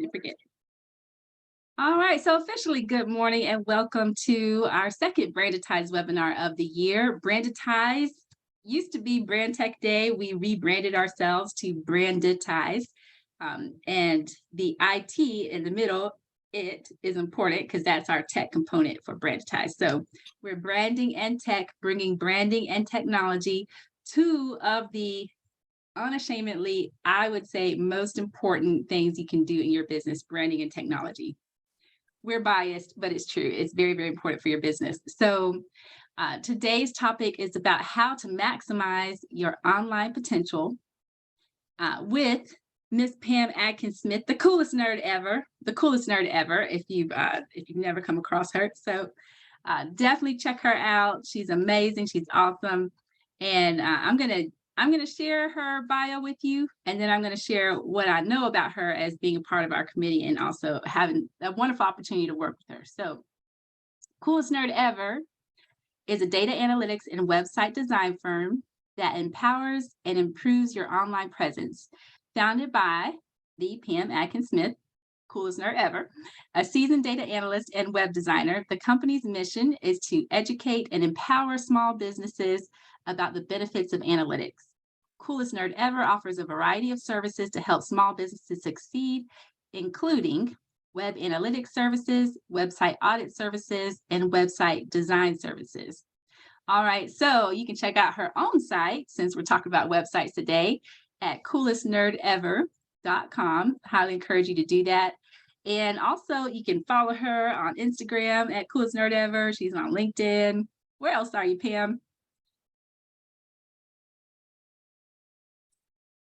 Forget. All right, so officially good morning and welcome to our second BrandITize webinar of the year. BrandITize used to be Brand Tech Day. We rebranded ourselves to BrandITize. And the IT in the middle, it is important because that's our tech component for BrandITize. So we're branding and tech, bringing branding and technology, two of the unashamedly, I would say, most important things you can do in your business, branding and technology. We're biased, but it's true. It's very, very important for your business. So today's topic is about how to maximize your online potential with Miss Pam Adkins-Smith, the coolest nerd ever, if you've never come across her. So definitely check her out. She's amazing. She's awesome. And I'm gonna share her bio with you, and then I'm gonna share what I know about her as being a part of our committee and also having a wonderful opportunity to work with her. So Coolest Nerd Ever is a data analytics and website design firm that empowers and improves your online presence. Founded by the Pam Adkins-Smith, Coolest Nerd Ever, a seasoned data analyst and web designer. The company's mission is to educate and empower small businesses about the benefits of analytics. Coolest Nerd Ever offers a variety of services to help small businesses succeed, including web analytics services, website audit services, and website design services. All right, so you can check out her own site, since we're talking about websites today, at coolestnerdever.com. Highly encourage you to do that. And also you can follow her on Instagram at Coolest Nerd Ever. She's on LinkedIn. Where else are you, Pam?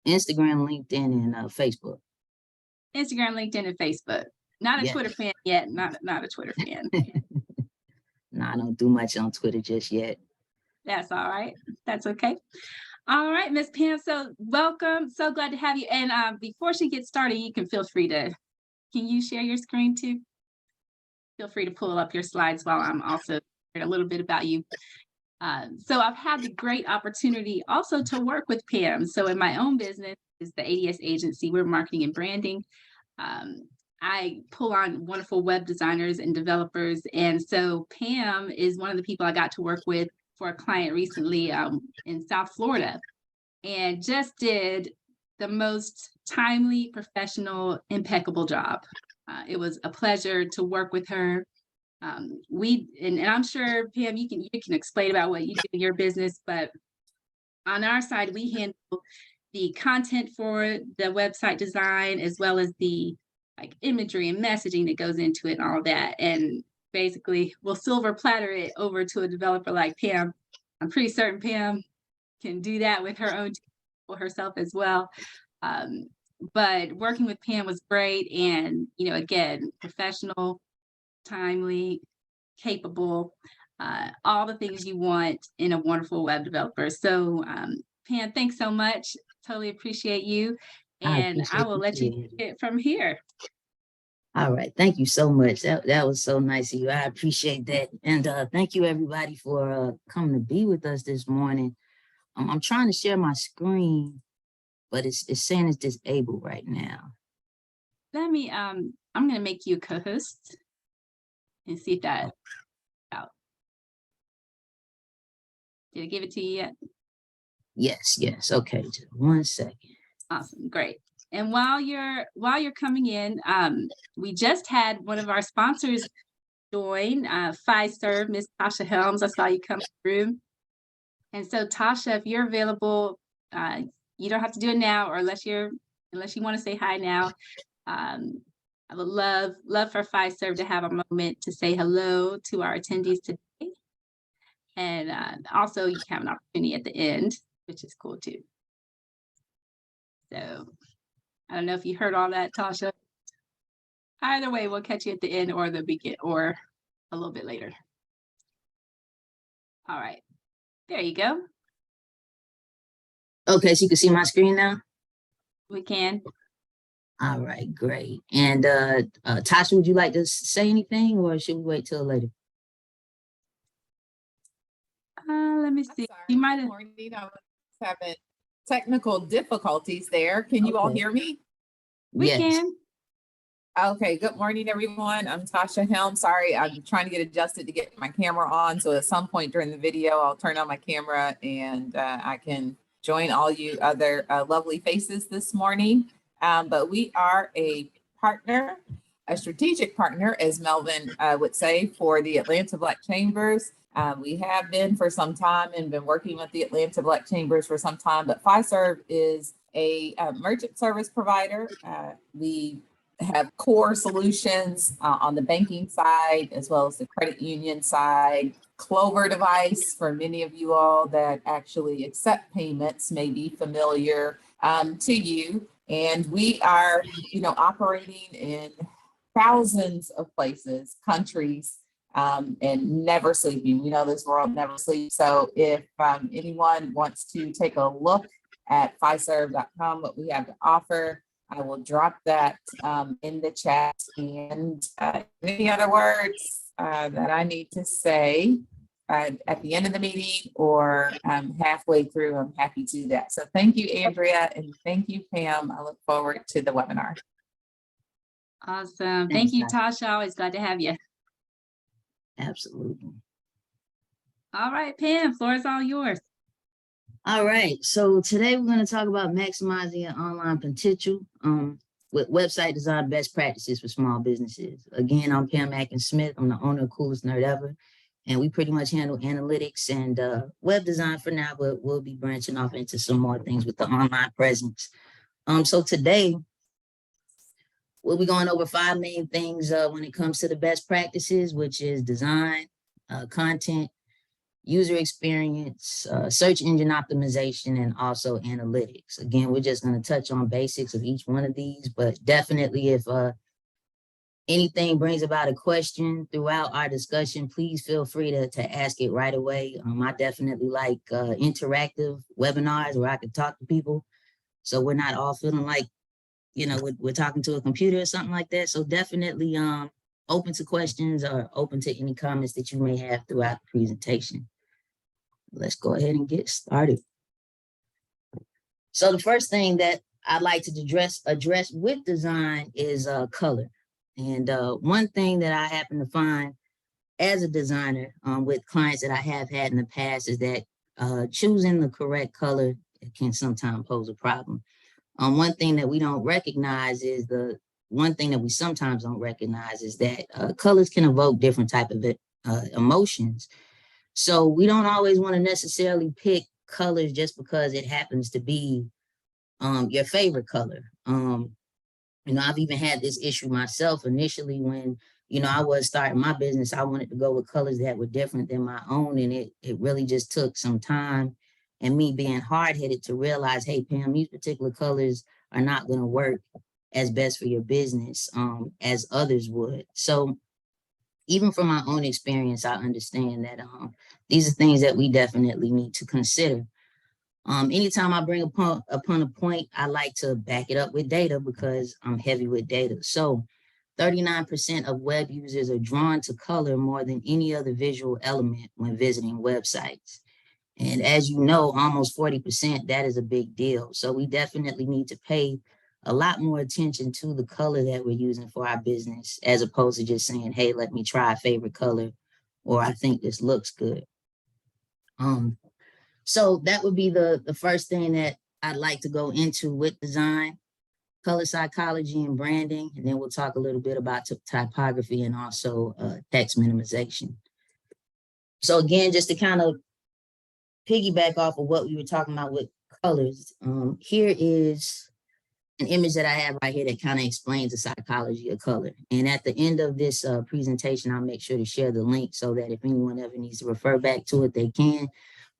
Instagram, LinkedIn, and Facebook. Instagram, LinkedIn, and Facebook. Not a Twitter fan yet. Not a Twitter fan. No, I don't do much on Twitter just yet. That's all right. That's okay. All right, Miss Pam. So welcome. So glad to have you. And before she gets started, you can feel free to. Can you share your screen too? Feel free to pull up your slides while I'm also sharing a little bit about you. So I've had the great opportunity also to work with Pam. So in my own business is the ADS agency. We're marketing and branding. I pull on wonderful web designers and developers. And so Pam is one of the people I got to work with for a client recently in South Florida, and just did the most timely, professional, impeccable job. It was a pleasure to work with her. And I'm sure, Pam, you can explain about what you do in your business, but on our side, we handle the content for the website design, as well as the imagery and messaging that goes into it and all that. And basically we'll silver platter it over to a developer like Pam. I'm pretty certain Pam can do that with her own for herself as well. But working with Pam was great. And, again, professional, timely, capable, all the things you want in a wonderful web developer. So Pam, thanks so much. Totally appreciate you. And I will let you take it from here. All right. Thank you so much. That was so nice of you. I appreciate that. And thank you, everybody, for coming to be with us this morning. I'm trying to share my screen, but it's saying it's disabled right now. Let me, I'm going to make you a co-host and see if that out. Did I give it to you yet? Yes. Okay. Just 1 second. Awesome. Great. And while you're coming in, we just had one of our sponsors join, Fiserv, Miss Tasha Helms. I saw you come through. And so Tasha, if you're available, you don't have to do it now, or unless you want to say hi now. I would love for Fiserv to have a moment to say hello to our attendees today. And also you can have an opportunity at the end, which is cool too. So I don't know if you heard all that, Tasha. Either way, we'll catch you at the end or the beginning or a little bit later. All right, there you go. Okay, so you can see my screen now? We can. All right, great. And Tasha, would you like to say anything, or should we wait till later? Let me see. You might have. I was having technical difficulties there. Can you all hear me? We can. Okay, good morning, everyone. I'm Tasha Helm. Sorry, I'm trying to get adjusted to get my camera on. So at some point during the video, I'll turn on my camera and I can join all you other lovely faces this morning. But we are a partner, a strategic partner, as Melvin would say, for the Atlanta Black Chambers. We have been for some time and been working with the Atlanta Black Chambers for some time, but Fiserv is a merchant service provider. We have core solutions on the banking side, as well as the credit union side. BrandITize, for many of you all that actually accept payments, may be familiar to you. And we are, operating in thousands of places, countries, and never sleeping. We know this world never sleeps. So if anyone wants to take a look at fiserv.com, what we have to offer, I will drop that in the chat. And any other words that I need to say at the end of the meeting or halfway through, I'm happy to do that. So thank you, Andrea, and thank you, Pam. I look forward to the webinar. Awesome. Thank you, Tasha. Always glad to have you. Absolutely. All right, Pam, floor is all yours. All right, so today we're going to talk about maximizing your online potential with website design best practices for small businesses. Again, I'm Pam Adkins-Smith. I'm the owner of Coolest Nerd Ever, and we pretty much handle analytics and web design for now, but we'll be branching off into some more things with the online presence. So today, we'll be going over 5 main things when it comes to the best practices, which is design, content, user experience, search engine optimization, and also analytics. Again, we're just going to touch on basics of each one of these, but definitely if anything brings about a question throughout our discussion, please feel free to ask it right away. I definitely like interactive webinars where I can talk to people, so we're not all feeling like, we're talking to a computer or something like that. So definitely open to questions or open to any comments that you may have throughout the presentation. Let's go ahead and get started. So the first thing that I'd like to address with design is color. And one thing that I happen to find as a designer with clients that I have had in the past is that choosing the correct color can sometimes pose a problem. One thing that we don't recognize is we sometimes don't recognize is that colors can evoke different type of emotions. So we don't always want to necessarily pick colors just because it happens to be your favorite color. I've even had this issue myself initially when, I was starting my business. I wanted to go with colors that were different than my own. And it really just took some time and me being hard-headed to realize, hey, Pam, these particular colors are not going to work as best for your business as others would. So even from my own experience, I understand that these are things that we definitely need to consider. Anytime I bring upon a point, I like to back it up with data because I'm heavy with data. So 39% of web users are drawn to color more than any other visual element when visiting websites. And as you know, almost 40%, that is a big deal. So we definitely need to pay a lot more attention to the color that we're using for our business, as opposed to just saying, hey, let me try a favorite color, or I think this looks good. So that would be the first thing that I'd like to go into with design, color psychology and branding. And then we'll talk a little bit about typography and also text minimization. So again, just to kind of piggyback off of what we were talking about with colors, here is an image that I have right here that kind of explains the psychology of color. And at the end of this presentation, I'll make sure to share the link so that if anyone ever needs to refer back to it, they can.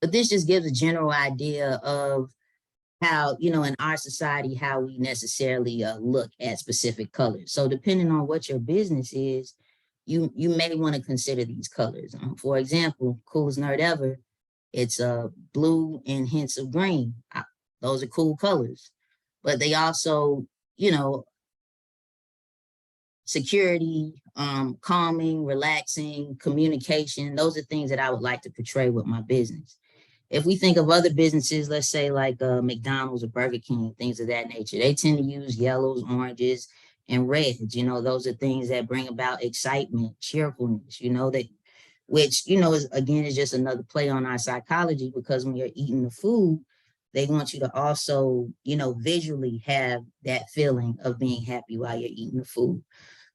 But this just gives a general idea of how, in our society, how we necessarily look at specific colors. So depending on what your business is, you may want to consider these colors. For example, Coolest Nerd Ever, it's blue and hints of green. Those are cool colors. But they also, security, calming, relaxing, communication, those are things that I would like to portray with my business. If we think of other businesses, let's say like McDonald's or Burger King, things of that nature, they tend to use yellows, oranges, and reds. You know, those are things that bring about excitement, cheerfulness, you know, that which, you know, is again is just another play on our psychology, because when you're eating the food, they want you to also, you know, visually have that feeling of being happy while you're eating the food.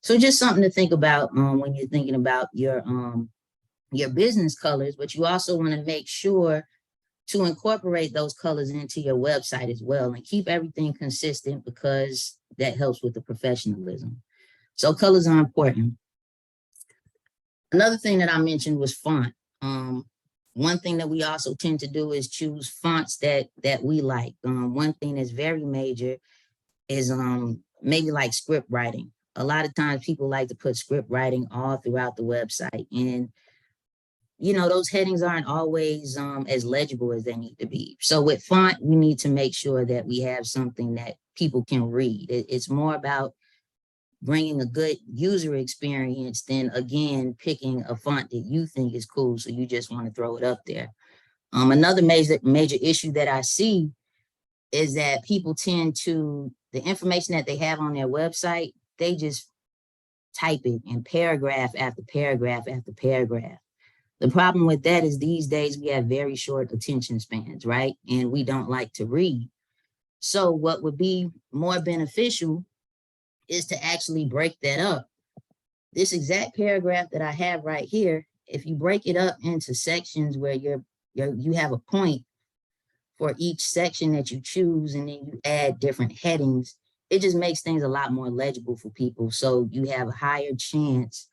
So just something to think about when you're thinking about your business colors, but you also want to make sure to incorporate those colors into your website as well and keep everything consistent, because that helps with the professionalism. So colors are important. Another thing that I mentioned was font. One thing that we also tend to do is choose fonts that we like. One thing that's very major is maybe like script writing. A lot of times people like to put script writing all throughout the website, and you know, those headings aren't always as legible as they need to be. So with font, we need to make sure that we have something that people can read. It's more about bringing a good user experience than, again, picking a font that you think is cool, so you just want to throw it up there. Another major issue that I see is that people tend to, the information that they have on their website, they just type it in paragraph after paragraph after paragraph. The problem with that is these days we have very short attention spans, right? And we don't like to read. So what would be more beneficial is to actually break that up. This exact paragraph that I have right here, if you break it up into sections where you have a point for each section that you choose, and then you add different headings, it just makes things a lot more legible for people. So you have a higher chance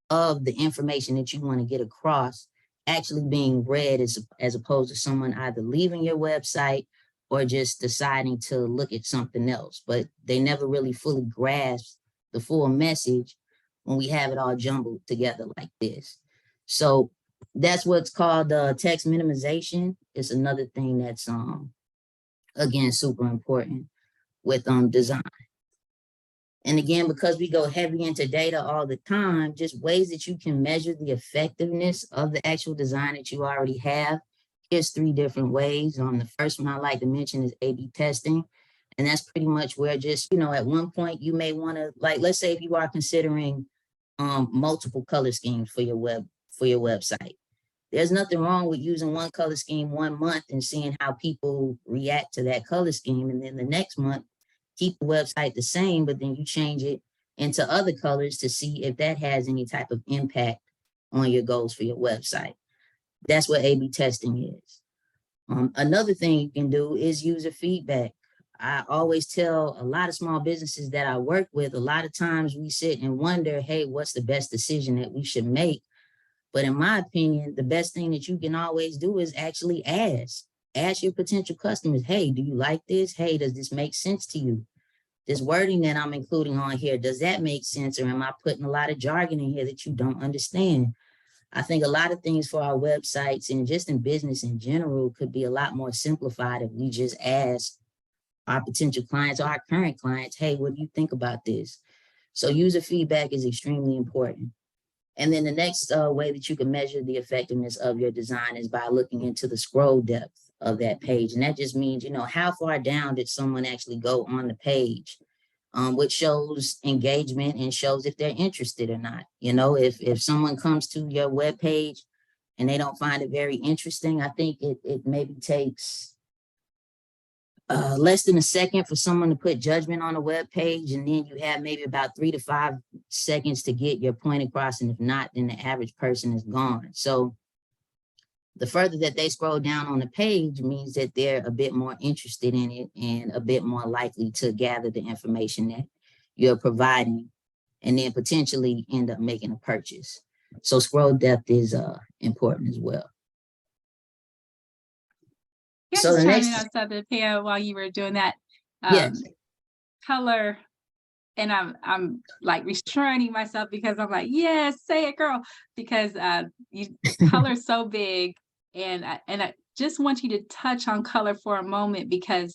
of the information that you want to get across actually being read, as opposed to someone either leaving your website or just deciding to look at something else, but they never really fully grasp the full message when we have it all jumbled together like this. So that's what's called text minimization. It's another thing that's again super important with design. And again, because we go heavy into data all the time, just ways that you can measure the effectiveness of the actual design that you already have. Here's 3 different ways. The first one I like to mention is A/B testing. And that's pretty much where just, you know, at one point you may want to, like, let's say if you are considering multiple color schemes for your website. There's nothing wrong with using one color scheme 1 month and seeing how people react to that color scheme. And then the next month, keep the website the same, but then you change it into other colors to see if that has any type of impact on your goals for your website. That's what A/B testing is. Another thing you can do is user feedback. I always tell a lot of small businesses that I work with, a lot of times we sit and wonder, hey, what's the best decision that we should make? But in my opinion, the best thing that you can always do is actually ask your potential customers, hey, do you like this? Hey, does this make sense to you? This wording that I'm including on here, does that make sense? Or am I putting a lot of jargon in here that you don't understand? I think a lot of things for our websites and just in business in general could be a lot more simplified if we just ask our potential clients or our current clients, hey, what do you think about this? So user feedback is extremely important. And then the next way that you can measure the effectiveness of your design is by looking into the scroll depth of that page. And that just means, you know, how far down did someone actually go on the page, which shows engagement and shows if they're interested or not. You know, if someone comes to your web page and they don't find it very interesting, I think it maybe takes less than a second for someone to put judgment on a web page, and then you have maybe about 3 to 5 seconds to get your point across, and if not, then the average person is gone. So the further that they scroll down on the page means that they're a bit more interested in it and a bit more likely to gather the information that you're providing, and then potentially end up making a purchase. So scroll depth is important as well. Yeah, So just the chiming in next, on something, Pam, while you were doing that. yes. Color, and I'm like restraining myself because I'm like, yes, say it, girl, because color's so big, and I just want you to touch on color for a moment, because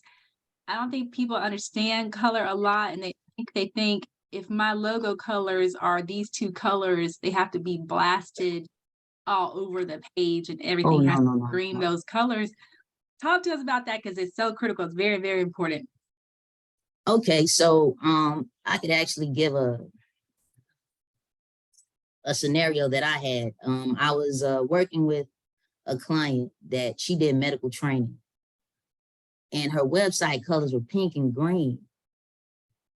I don't think people understand color a lot, and they think if my logo colors are these 2 colors, they have to be blasted all over the page and everything has to scream those colors. Talk to us about that, because it's so critical. It's very, very important. Okay, so I could actually give a scenario that I had. I was working with a client that she did medical training, and her website colors were pink and green.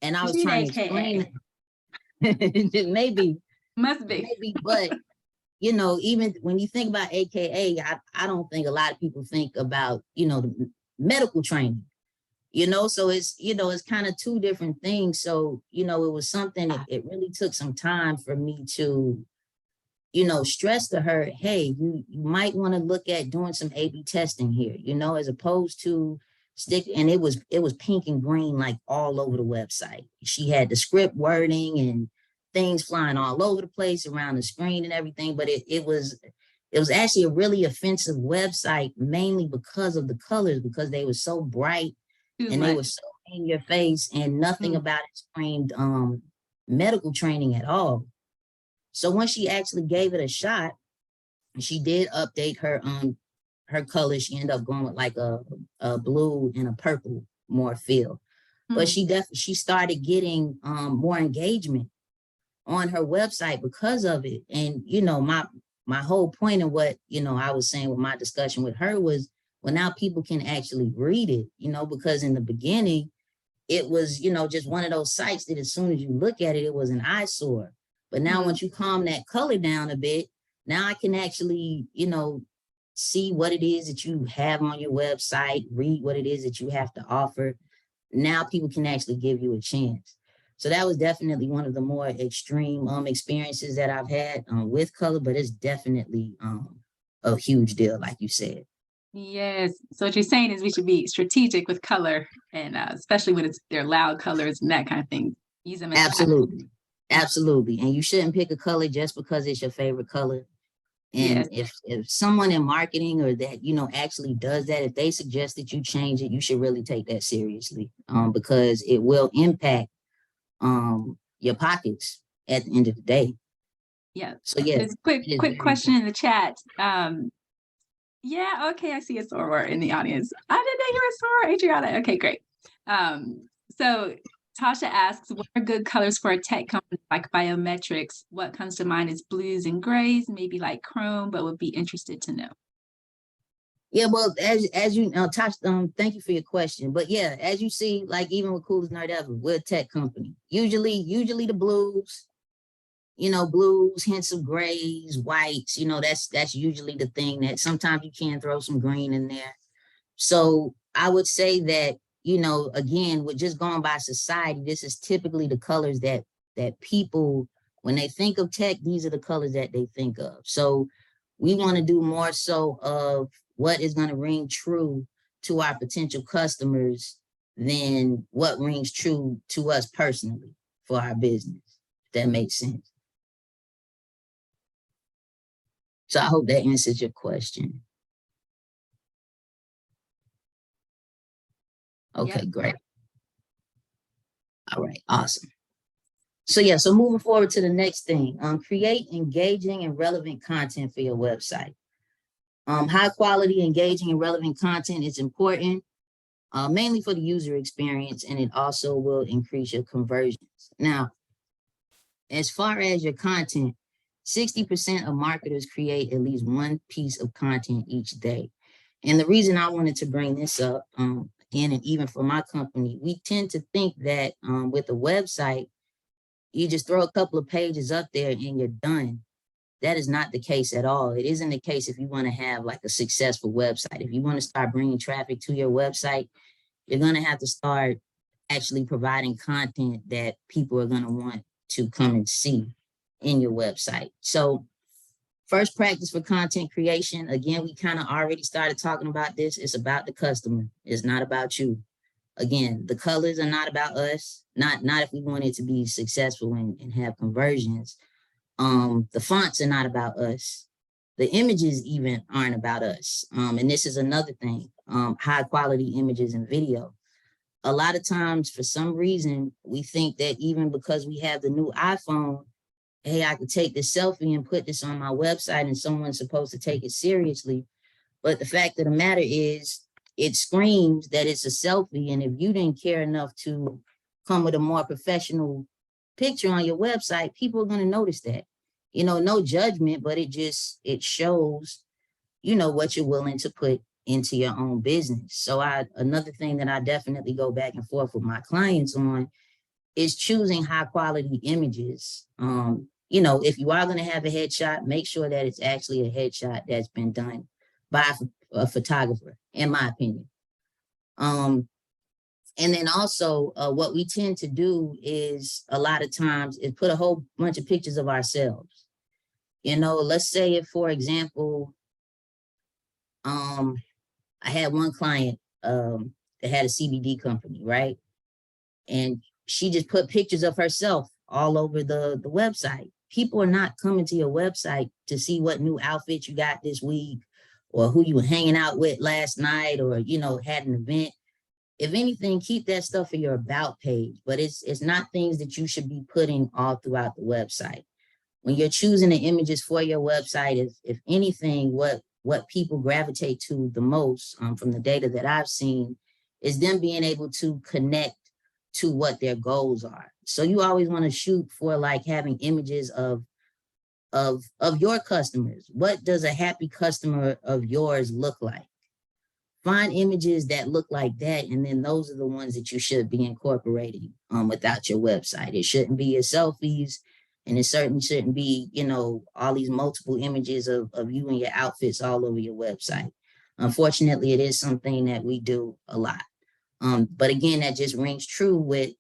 And I was She trying to AKA. explain maybe, Must be. but you know, even when you think about AKA, I don't think a lot of people think about, you know, the medical training, you know, so it's, you know, it's kind of two different things. So, you know, it was something that it really took some time for me to, you know, stress to her, hey, you might want to look at doing some A/B testing here, you know, as opposed to stick. And it was pink and green, like all over the website. She had the script wording and things flying all over the place around the screen and everything. But it was actually a really offensive website, mainly because of the colors, because they were so bright Too and they were much. so in your face, and nothing about it screamed medical training at all. So when she actually gave it a shot, she did update her color. She ended up going with like a blue and a purple more feel. But she started getting more engagement on her website because of it. And you know, my whole point of what, you know, I was saying with my discussion with her was, well, now people can actually read it, you know, because in the beginning it was, you know, just one of those sites that as soon as you look at it, it was an eyesore. But now once you calm that color down a bit, now I can actually, you know, see what it is that you have on your website, read what it is that you have to offer. Now people can actually give you a chance. So that was definitely one of the more extreme experiences that I've had with color, but it's definitely a huge deal, like you said. Yes. So what you're saying is we should be strategic with color, and especially when it's their loud colors and that kind of thing. Use them as Absolutely. Absolutely. And you shouldn't pick a color just because it's your favorite color. And yes. if someone in marketing or that, you know, actually does that, if they suggest that you change it, you should really take that seriously, because it will impact your pockets at the end of the day. Yeah. So yeah, There's a it is quick very question important. in the chat. Yeah, okay, I see a soror in the audience. I didn't hear a soror, Adriana. Okay, great. So Tasha asks, what are good colors for a tech company like biometrics? What comes to mind is blues and grays, maybe like chrome, but would be interested to know. Yeah, well, as you know, Tosh, thank you for your question. But yeah, as you see, like even with Coolest Nerd Ever, we're a tech company. Usually the blues, you know, blues, hints of grays, whites, you know, that's usually the thing. That sometimes you can throw some green in there. So I would say that, you know, again, with just going by society, this is typically the colors that people, when they think of tech, these are the colors that they think of. So we want to do more so of what is going to ring true to our potential customers than what rings true to us personally for our business, if that makes sense. So I hope that answers your question. Okay, Yep. great. All right, awesome. So yeah, so moving forward to the next thing, create engaging and relevant content for your website. High quality, engaging and relevant content is important, mainly for the user experience, and it also will increase your conversions. Now, as far as your content, 60% of marketers create at least one piece of content each day. And the reason I wanted to bring this up, again, and even for my company, we tend to think that with a website, you just throw a couple of pages up there and you're done. That is not the case at all. It isn't the case if you want to have like a successful website. If you want to start bringing traffic to your website, you're going to have to start actually providing content that people are going to want to come and see in your website. So first practice for content creation, again, we kind of already started talking about this. It's about the customer. It's not about you. Again, the colors are not about us, not if we want it to be successful and have conversions. The fonts are not about us. The images even aren't about us. And this is another thing, high quality images and video. A lot of times, for some reason, we think that even because we have the new iPhone, hey, I could take this selfie and put this on my website and someone's supposed to take it seriously. But the fact of the matter is, it screams that it's a selfie. And if you didn't care enough to come with a more professional picture on your website, people are going to notice that. No judgment, but it shows, what you're willing to put into your own business. So another thing that I definitely go back and forth with my clients on is choosing high quality images. If you are going to have a headshot, make sure that it's actually a headshot that's been done by a photographer, in my opinion. And then also what we tend to do is a lot of times is put a whole bunch of pictures of ourselves. Let's say if, for example, I had one client that had a CBD company, right? And she just put pictures of herself all over the website. People are not coming to your website to see what new outfit you got this week or who you were hanging out with last night or, had an event. If anything, keep that stuff for your about page, but it's not things that you should be putting all throughout the website. When you're choosing the images for your website, if anything, what people gravitate to the most from the data that I've seen is them being able to connect to what their goals are. So you always want to shoot for like having images of your customers. What does a happy customer of yours look like? Find images that look like that, and then those are the ones that you should be incorporating without your website. It shouldn't be your selfies, and it certainly shouldn't be, all these multiple images of you and your outfits all over your website. Unfortunately, it is something that we do a lot. But again, that just rings true with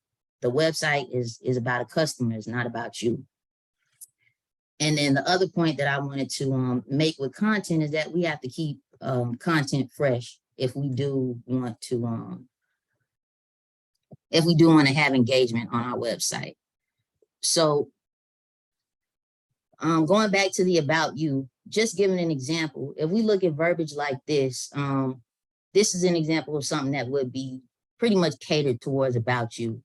the website is about a customer, it's not about you. And then the other point that I wanted to make with content is that we have to keep content fresh if we do want to have engagement on our website. So going back to the about you, just giving an example, if we look at verbiage like this, this is an example of something that would be pretty much catered towards about you,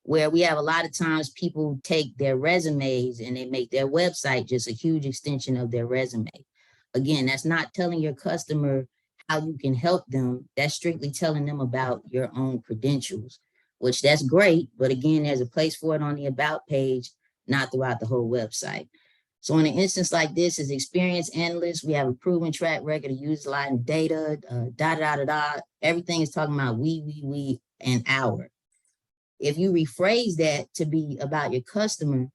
where we have a lot of times people take their resumes and they make their website just a huge extension of their resume. Again, that's not telling your customer how you can help them. That's strictly telling them about your own credentials, which that's great. But again, there's a place for it on the about page, not throughout the whole website. So in an instance like this, as experienced analysts, we have a proven track record of utilizing data, Everything is talking about we, and our. If you rephrase that to be about your customer,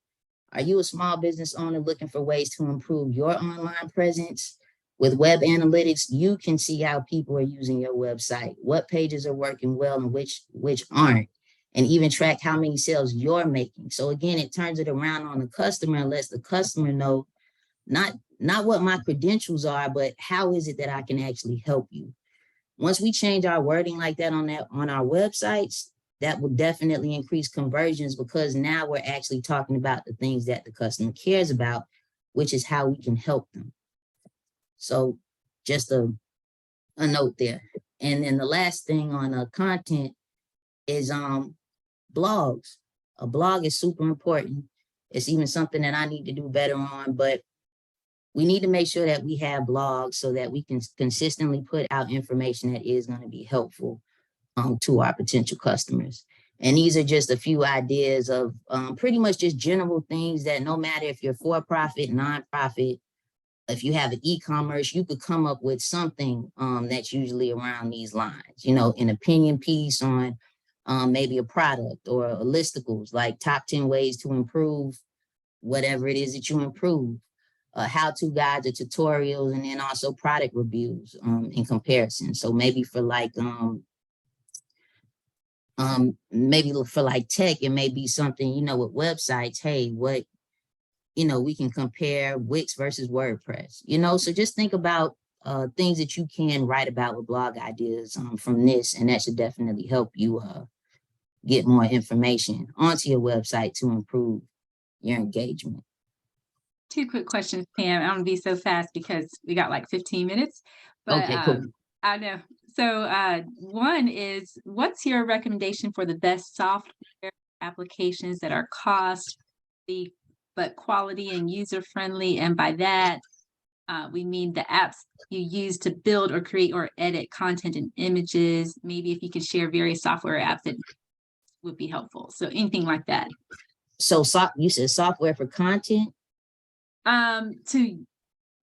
are you a small business owner looking for ways to improve your online presence? With web analytics, you can see how people are using your website, what pages are working well and which aren't, and even track how many sales you're making. So again, it turns it around on the customer and lets the customer know not what my credentials are, but how is it that I can actually help you. Once we change our wording like that on our websites, that will definitely increase conversions because now we're actually talking about the things that the customer cares about, which is how we can help them. So just a note there. And then the last thing on content is blogs. A blog is super important. It's even something that I need to do better on, but we need to make sure that we have blogs so that we can consistently put out information that is going to be helpful to our potential customers. And these are just a few ideas of pretty much just general things that no matter if you're for-profit, nonprofit, if you have an e-commerce, you could come up with something that's usually around these lines, an opinion piece on maybe a product or a listicles, like top 10 ways to improve whatever it is that you improve, how-to guides or tutorials, and then also product reviews in comparison. So maybe for like, maybe for like tech, it may be something, with websites, hey, what, we can compare Wix versus WordPress, so just think about things that you can write about with blog ideas from this, and that should definitely help you get more information onto your website to improve your engagement. Two quick questions, Pam. I'm gonna be so fast because we got like 15 minutes, but Okay, cool. I know. So one is, what's your recommendation for the best software applications that are cost, but quality and user-friendly? And by that, we mean the apps you use to build or create or edit content and images. Maybe if you could share various software apps that would be helpful. So anything like that. So you said software for content, To or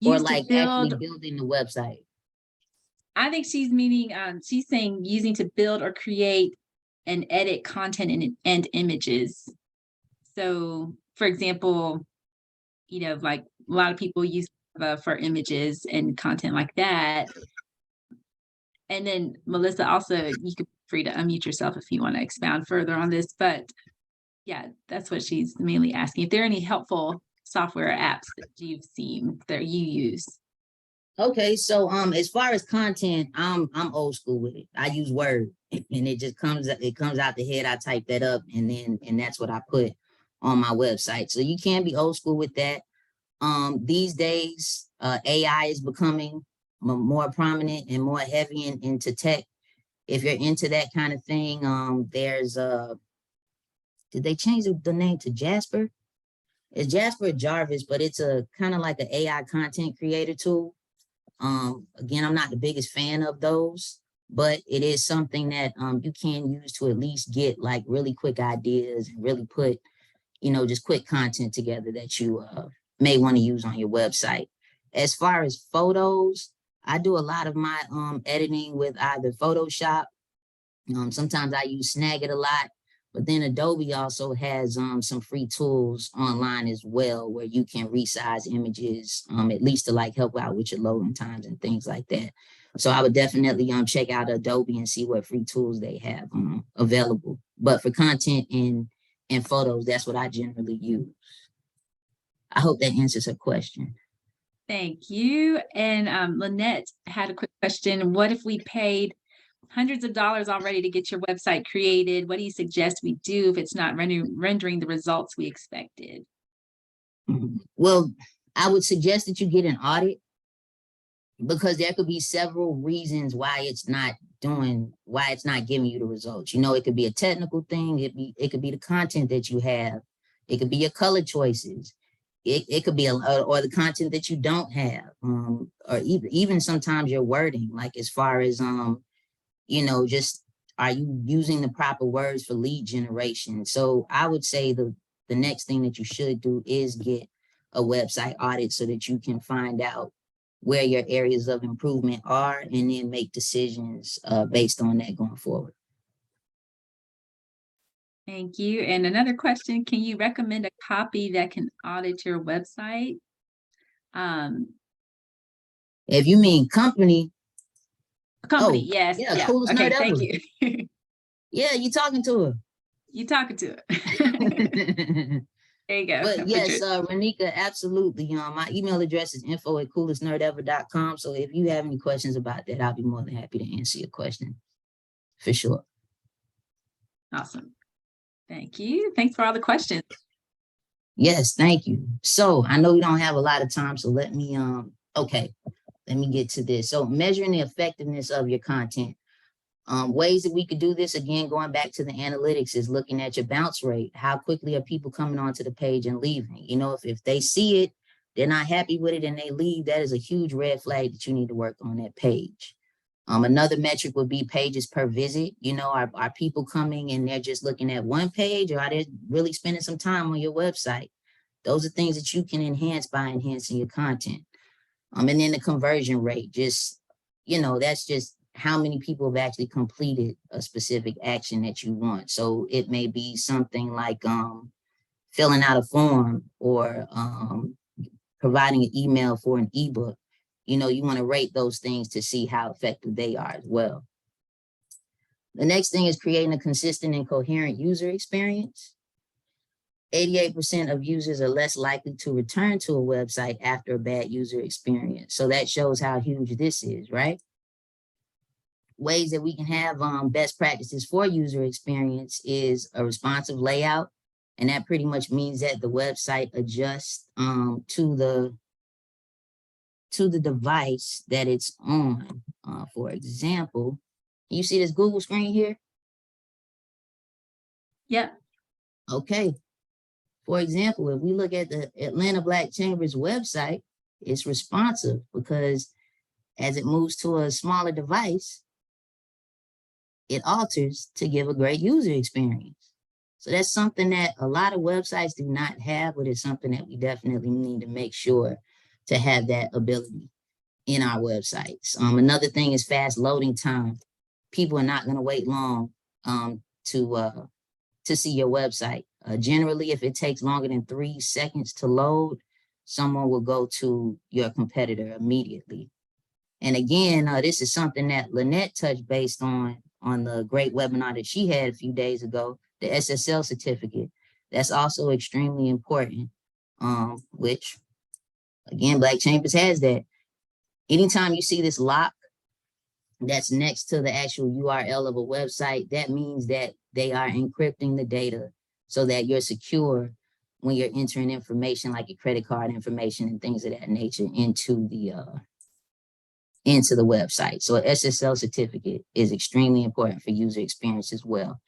use to like actually build, building the website? I think she's meaning, she's saying using to build or create and edit content and images. So for example, like a lot of people use for images and content like that. And then Melissa, also, you could free to unmute yourself if you want to expound further on this, but yeah, that's what she's mainly asking. If there are any helpful software apps that you've seen that you use. Okay, so as far as content, I'm old school with it. I use Word, and it just comes out the head. I type that up, and that's what I put on my website. So you can be old school with that. These days, AI is becoming more prominent and more heavy into tech. If you're into that kind of thing, there's did they change the name to Jasper? It's Jasper or Jarvis, but it's a kind of like an AI content creator tool. Again, I'm not the biggest fan of those, but it is something that you can use to at least get like really quick ideas and really put, just quick content together that you may want to use on your website. As far as photos, I do a lot of my editing with either Photoshop. Sometimes I use Snagit a lot, but then Adobe also has some free tools online as well, where you can resize images, at least to like help out with your loading times and things like that. So I would definitely check out Adobe and see what free tools they have available. But for content and photos, that's what I generally use. I hope that answers her question. Thank you. And Lynette had a quick question. What if we paid hundreds of dollars already to get your website created? What do you suggest we do if it's not rendering the results we expected? Well, I would suggest that you get an audit, because there could be several reasons why it's not giving you the results. It could be a technical thing. It could be the content that you have. It could be your color choices. It could be or the content that you don't have, or even sometimes your wording, like as far as just, are you using the proper words for lead generation? So I would say the next thing that you should do is get a website audit, so that you can find out where your areas of improvement are, and then make decisions based on that going forward. Thank you. And another question, can you recommend a copy that can audit your website? If you mean company. Company, yes. Yeah, coolest okay, nerd ever. thank you. Yeah, you talking to her. You talking to it. There you go. But yes, Renika, absolutely. My email address is info@coolestnerdever.com. So if you have any questions about that, I'll be more than happy to answer your question for sure. Awesome. Thank you. Thanks for all the questions. Yes, thank you. So I know we don't have a lot of time, so let me get to this. So measuring the effectiveness of your content. Ways that we could do this, again, going back to the analytics, is looking at your bounce rate. How quickly are people coming onto the page and leaving? If they see it, they're not happy with it, and they leave, that is a huge red flag that you need to work on that page. Another metric would be pages per visit. Are people coming and they're just looking at one page, or are they really spending some time on your website? Those are things that you can enhance by enhancing your content. And then the conversion rate, that's just how many people have actually completed a specific action that you want. So it may be something like filling out a form, or providing an email for an ebook. You want to rate those things to see how effective they are as well. The next thing is creating a consistent and coherent user experience. 88% of users are less likely to return to a website after a bad user experience. So that shows how huge this is, right? Ways that we can have best practices for user experience is a responsive layout. And that pretty much means that the website adjusts to the device that it's on. For example, you see this Google screen here? Yeah. Okay. For example, if we look at the Atlanta Black Chamber's website, it's responsive, because as it moves to a smaller device, it alters to give a great user experience. So that's something that a lot of websites do not have, but it's something that we definitely need to make sure to have that ability in our websites. Another thing is fast loading time. People are not going to wait long to see your website. Generally, if it takes longer than 3 seconds to load, someone will go to your competitor immediately. And again, this is something that Lynette touched based on the great webinar that she had a few days ago, the SSL certificate. That's also extremely important, which, again, Black Chambers has that. Anytime you see this lock that's next to the actual URL of a website, that means that they are encrypting the data so that you're secure when you're entering information like your credit card information and things of that nature into the website. So an SSL certificate is extremely important for user experience as well.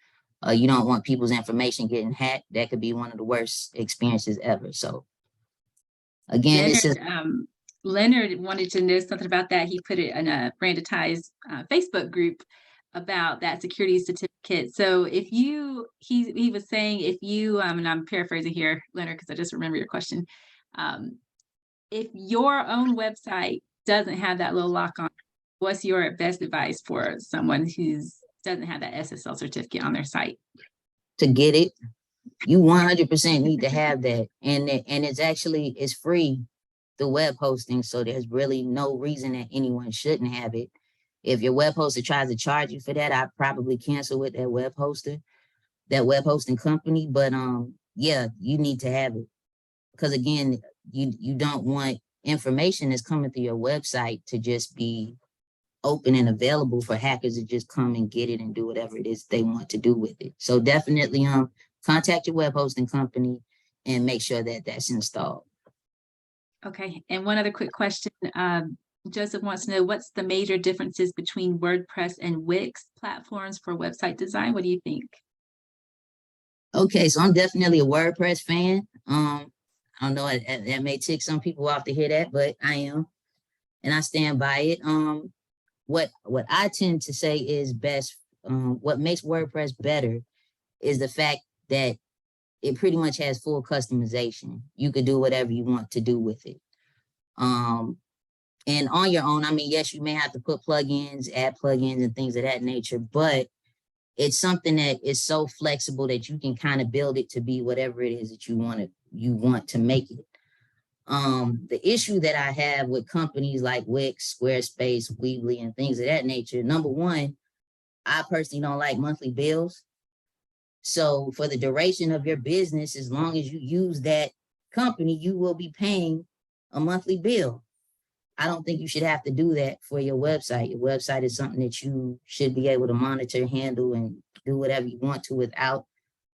You don't want people's information getting hacked. That could be one of the worst experiences ever. So again, this is Leonard wanted to know something about that. He put it in a BrandITize Facebook group about that security certificate. So if you, he was saying, if you, and I'm paraphrasing here, Leonard, because I just remember your question. If your own website doesn't have that little lock on, what's your best advice for someone who doesn't have that SSL certificate on their site? To get it, you 100% need to have that. And it's free, the web hosting. So there's really no reason that anyone shouldn't have it. If your web hoster tries to charge you for that, I'd probably cancel with that web hosting company. But yeah, you need to have it. Because again, you don't want information that's coming through your website to just be open and available for hackers to just come and get it and do whatever it is they want to do with it. So definitely contact your web hosting company and make sure that that's installed. Okay, and one other quick question. Joseph wants to know, what's the major differences between WordPress and Wix platforms for website design? What do you think? Okay, so I'm definitely a WordPress fan. I don't know, that may tick some people off to hear that, but I am, and I stand by it. What I tend to say is best, what makes WordPress better is the fact that it pretty much has full customization. You could do whatever you want to do with it. And on your own, I mean, yes, you may have to put plugins, add plugins and things of that nature, but it's something that is so flexible that you can kind of build it to be whatever it is that you want to make it. The issue that I have with companies like Wix, Squarespace, Weebly, and things of that nature, number one, I personally don't like monthly bills. So for the duration of your business, as long as you use that company, you will be paying a monthly bill. I don't think you should have to do that for your website. Your website is something that you should be able to monitor, handle, and do whatever you want to without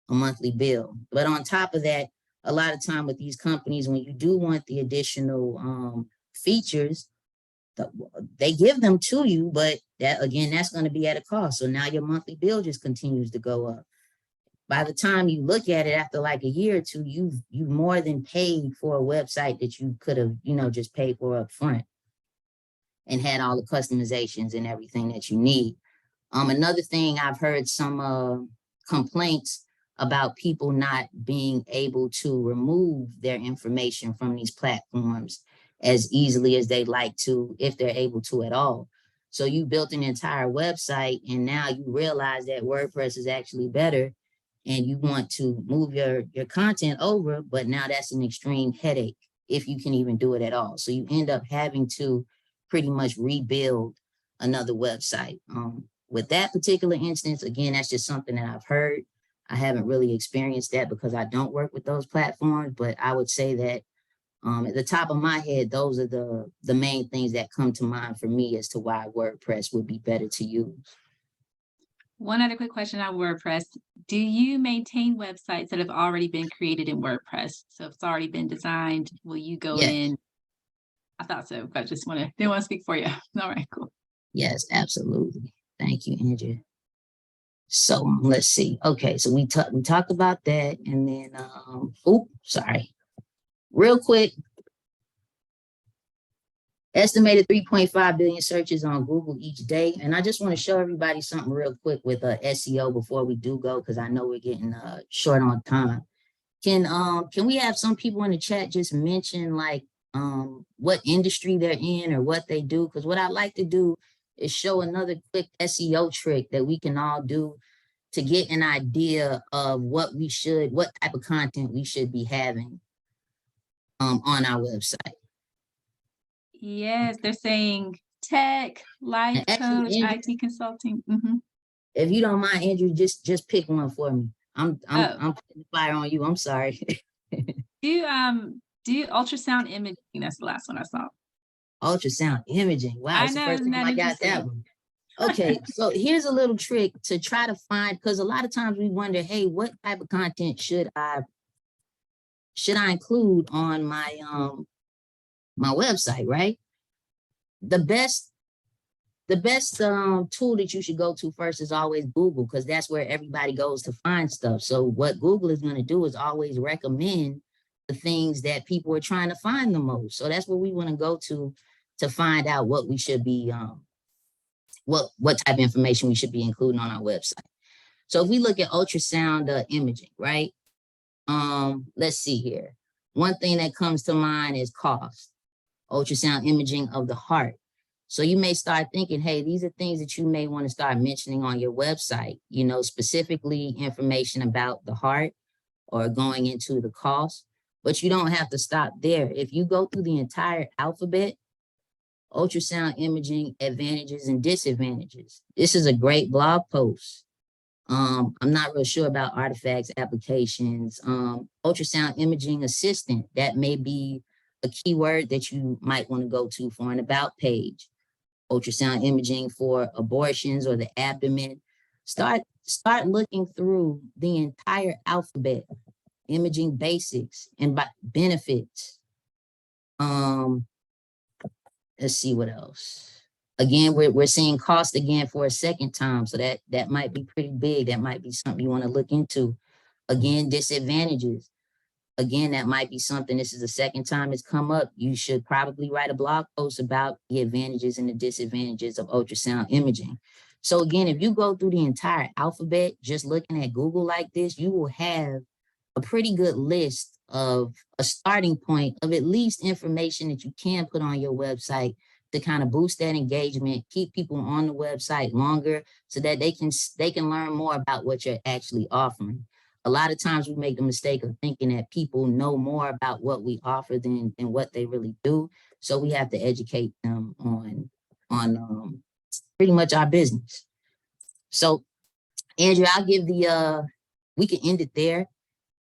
a monthly bill. But on top of that, a lot of time with these companies, when you do want the additional features, they give them to you, but that, again, that's going to be at a cost. So now your monthly bill just continues to go up. By the time you look at it after like a year or two, you've more than paid for a website that you could have, just paid for up front and had all the customizations and everything that you need. Another thing, I've heard some complaints about people not being able to remove their information from these platforms as easily as they like to, if they're able to at all. So you built an entire website and now you realize that WordPress is actually better and you want to move your content over, but now that's an extreme headache if you can even do it at all. So you end up having to pretty much rebuild another website. With that particular instance, again, that's just something that I've heard. I haven't really experienced that because I don't work with those platforms, but I would say that at the top of my head, those are the main things that come to mind for me as to why WordPress would be better to use. One other quick question on WordPress. Do you maintain websites that have already been created in WordPress? So if it's already been designed, will you go in? I thought so, but I just didn't want to speak for you. All right, cool. Yes, absolutely. Thank you, Andrea. So let's see. Okay, so we talked about that, and then sorry. Real quick. Estimated 3.5 billion searches on Google each day. And I just want to show everybody something real quick with SEO before we do go, because I know we're getting short on time. Can we have some people in the chat just mention like what industry they're in or what they do? Because what I like to do is show another quick SEO trick that we can all do to get an idea of what type of content we should be having on our website. Yes, they're saying tech, life coach, Andrew, IT consulting. if you don't mind, Andrew, just pick one for me. I'm Oh. putting the fire on you. I'm sorry. Do ultrasound imaging. That's the last one I saw. Ultrasound imaging. Wow, it's the first time I got that one. Okay, so here's a little trick to try to find, because a lot of times we wonder, hey, what type of content should I include on my my website, right? The best tool that you should go to first is always Google, because that's where everybody goes to find stuff. So what Google is going to do is always recommend the things that people are trying to find the most. So that's where we want to go to find out what we should be, what type of information we should be including on our website. So if we look at ultrasound imaging, right? Let's see here. One thing that comes to mind is cost. Ultrasound imaging of the heart. So you may start thinking, hey, these are things that you may want to start mentioning on your website, you know, specifically information about the heart or going into the cost, but you don't have to stop there. If you go through the entire alphabet, ultrasound imaging advantages and disadvantages. This is a great blog post. I'm not real sure about artifacts, applications, ultrasound imaging assistant. That may be a keyword that you might want to go to for an about page. Ultrasound imaging for abortions or the abdomen. Start looking through the entire alphabet, imaging basics and benefits. Let's see what else. Again, we're seeing cost again for a second time. So that might be pretty big. That might be something you want to look into. Again, disadvantages. Again, that might be something, this is the second time it's come up. You should probably write a blog post about the advantages and the disadvantages of ultrasound imaging. So again, if you go through the entire alphabet, just looking at Google like this, you will have a pretty good list of a starting point of at least information that you can put on your website to kind of boost that engagement, keep people on the website longer so that they can learn more about what you're actually offering. A lot of times we make the mistake of thinking that people know more about what we offer than what they really do. So we have to educate them on pretty much our business. So Andrew, I'll give we can end it there,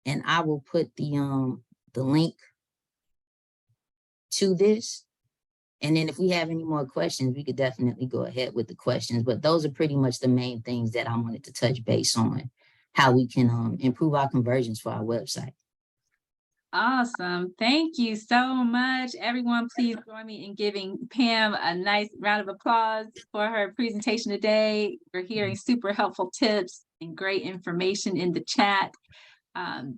and I will put the link to this. And then if we have any more questions, we could definitely go ahead with the questions. But those are pretty much the main things that I wanted to touch base on, how we can improve our conversions for our website. Awesome. Thank you so much. Everyone, please join me in giving Pam a nice round of applause for her presentation today. We're hearing super helpful tips and great information in the chat.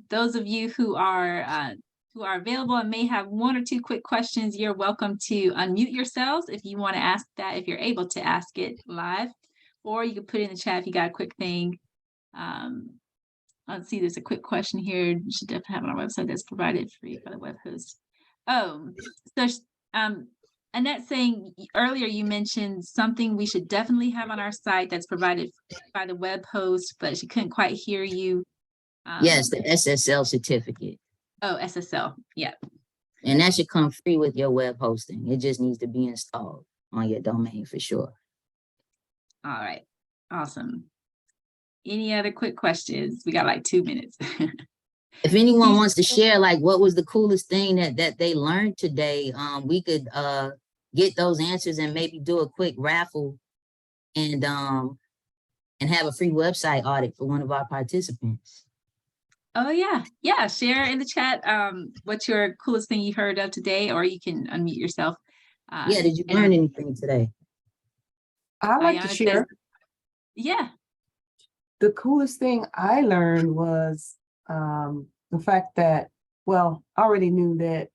Those of you who are available and may have one or two quick questions, you're welcome to unmute yourselves if you want to ask that, if you're able to ask it live, or you can put it in the chat if you got a quick thing. Let's see, there's a quick question here. You should definitely have it on our website that's provided free by the web host. Oh, so Annette saying earlier you mentioned something we should definitely have on our site that's provided by the web host, but she couldn't quite hear you. Yes, the SSL certificate. Oh, SSL, yeah. And that should come free with your web hosting. It just needs to be installed on your domain for sure. All right, awesome. Any other quick questions? We got like 2 minutes. If anyone wants to share, like, what was the coolest thing that they learned today, we could get those answers and maybe do a quick raffle and have a free website audit for one of our participants. Oh yeah, share in the chat what's your coolest thing you heard of today, or you can unmute yourself. Yeah, did you learn anything today? I like to share. Yeah. The coolest thing I learned was the fact that, well, I already knew that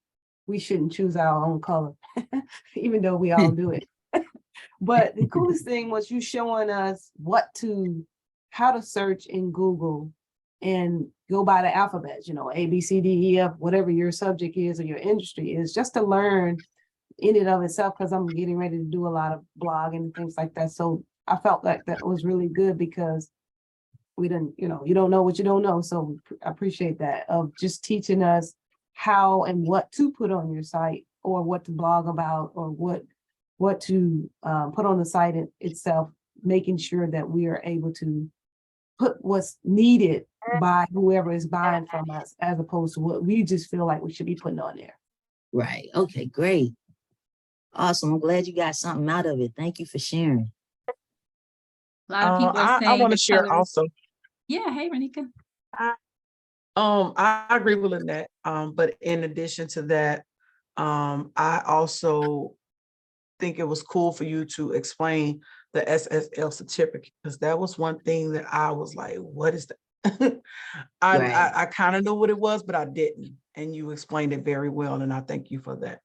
we shouldn't choose our own color, even though we all do it. But the coolest thing was you showing us how to search in Google and go by the alphabet, A, B, C, D, E, F, whatever your subject is or your industry is, just to learn in and of itself, because I'm getting ready to do a lot of blogging and things like that. So I felt like that was really good, because we didn't, you don't know what you don't know. So I appreciate that, of just teaching us how and what to put on your site, or what to blog about, or what to put on the site itself, making sure that we are able to put what's needed by whoever is buying from us, as opposed to what we just feel like we should be putting on there. Right. Okay, great. Awesome. I'm glad you got something out of it. Thank you for sharing. A lot of people are I saying want to the share colors. also. Yeah, hey, Renika. I agree with Lynette. But in addition to that, I also think it was cool for you to explain the SSL certificate, because that was one thing that I was like, what is that? I kind of knew what it was, but I didn't. And you explained it very well. And I thank you for that.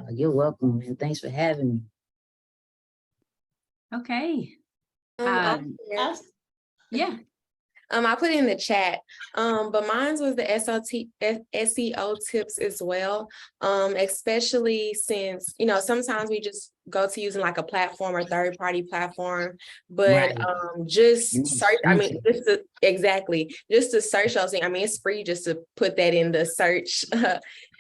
You're welcome, man. Thanks for having me. Okay. I Yeah. I put it in the chat, but mine was the SEO tips as well, especially since, sometimes we just go to using like a platform or third-party platform, but just search, just to search those things. I mean, it's free just to put that in the search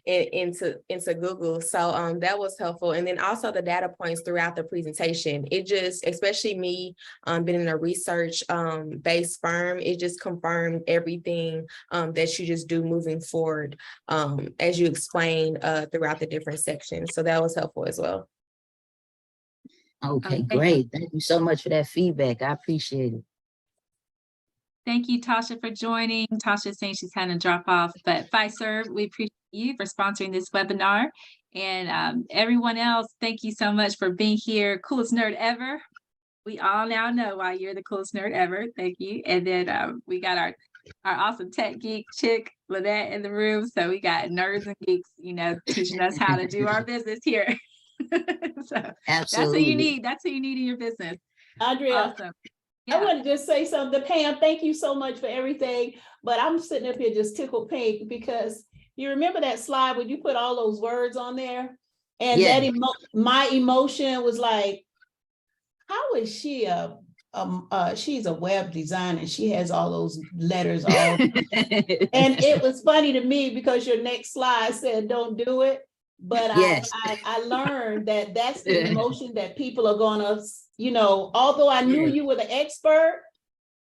into Google. So that was helpful. And then also the data points throughout the presentation. It just, especially me being in a research based firm, it just confirmed everything that you just do moving forward, as you explained throughout the different sections. So that was helpful as well. Okay, great. Thank you so much for that feedback. I appreciate it. Thank you, Tasha, for joining. Tasha is saying she's had to drop off, but Fiserv, we appreciate you for sponsoring this webinar. And everyone else, thank you so much for being here. Coolest nerd ever. We all now know why you're the coolest nerd ever. Thank you. And then we got our awesome tech geek chick, Lynette, in the room. So we got nerds and geeks, teaching us how to do our business here. So Absolutely. That's who you need. That's who you need in your business. Andrea, Awesome. I want to just say something. Pam, thank you so much for everything. But I'm sitting up here just tickled pink, because you remember that slide when you put all those words on there, and my emotion was like, how is she she's a web designer and she has all those letters all and it was funny to me because your next slide said don't do it. But I learned that that's the emotion that people are gonna, although I knew you were the expert,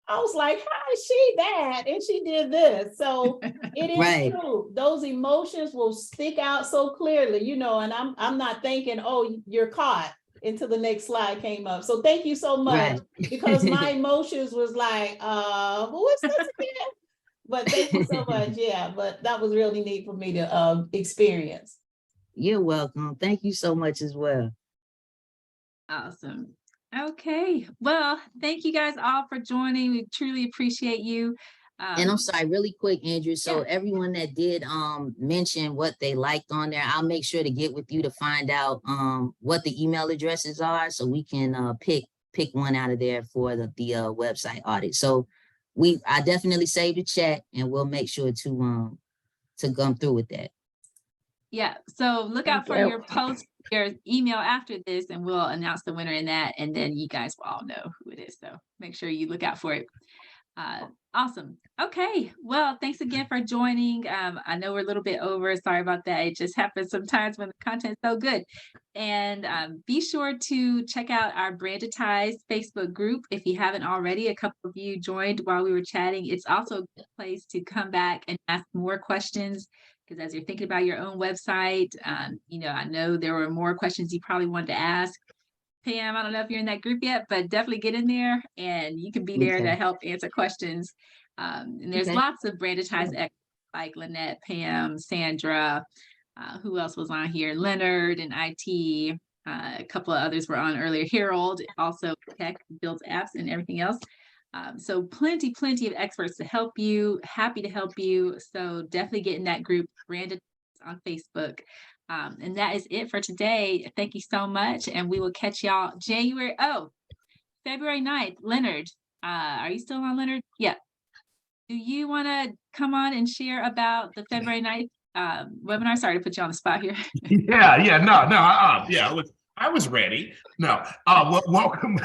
I was like, how is she that? And she did this. So it is true. Those emotions will stick out so clearly, and I'm not thinking, oh, you're caught until the next slide came up. So thank you so much, because my emotions was like, who is this again? But thank you so much. Yeah, but that was really neat for me to experience. You're welcome. Thank you so much as well. Awesome. Okay. Well, thank you guys all for joining. We truly appreciate you. And I'm sorry, really quick, Andrew. So everyone that did mention what they liked on there, I'll make sure to get with you to find out what the email addresses are, so we can pick one out of there for the website audit. So I definitely saved the chat, and we'll make sure to come through with that. Yeah. So look out for your post, your email after this, and we'll announce the winner in that, and then you guys will all know who it is. So make sure you look out for it. Awesome. Okay. Well, thanks again for joining. I know we're a little bit over. Sorry about that. It just happens sometimes when the content's so good. And be sure to check out our BrandITize Facebook group if you haven't already. A couple of you joined while we were chatting. It's also a good place to come back and ask more questions, because as you're thinking about your own website, I know there were more questions you probably wanted to ask. Pam, I don't know if you're in that group yet, but definitely get in there, and you can be there to help answer questions. And there's lots of BrandITize experts like Lynette, Pam, Sandra, who else was on here? Leonard and IT. A couple of others were on earlier. Harold, also tech, builds apps and everything else. So plenty of experts to help you. Happy to help you. So definitely get in that group. BrandITize on Facebook. And that is it for today. Thank you so much. And we will catch y'all February 9th. Leonard, are you still on, Leonard? Yeah. Do you want to come on and share about the February 9th webinar? Sorry to put you on the spot here. I was ready. Welcome,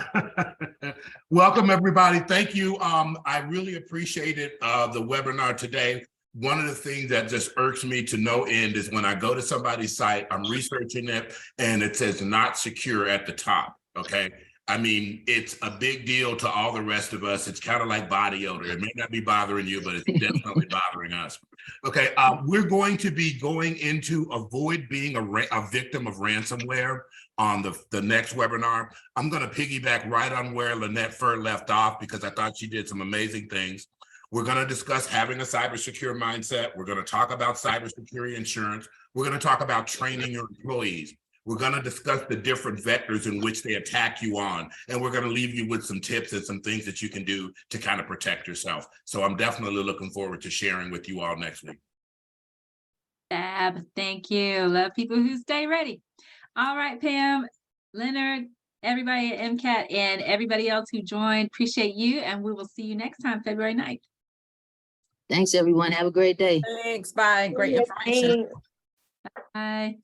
welcome everybody. Thank you. I really appreciated the webinar today. One of the things that just irks me to no end is when I go to somebody's site, I'm researching it, and it says not secure at the top. Okay. I mean, it's a big deal to all the rest of us. It's kind of like body odor. It may not be bothering you, but it's definitely bothering us. Okay, we're going to be going into avoid being a victim of ransomware on the next webinar. I'm going to piggyback right on where Lynette Fur left off because I thought she did some amazing things. We're going to discuss having a cybersecure mindset. We're going to talk about cybersecurity insurance. We're going to talk about training your employees. We're going to discuss the different vectors in which they attack you on, and we're going to leave you with some tips and some things that you can do to kind of protect yourself. So I'm definitely looking forward to sharing with you all next week. Fab, thank you. Love people who stay ready. All right, Pam, Leonard, everybody at MCAT, and everybody else who joined, appreciate you, and we will see you next time, February 9th. Thanks, everyone. Have a great day. Thanks. Bye. Great information. Bye.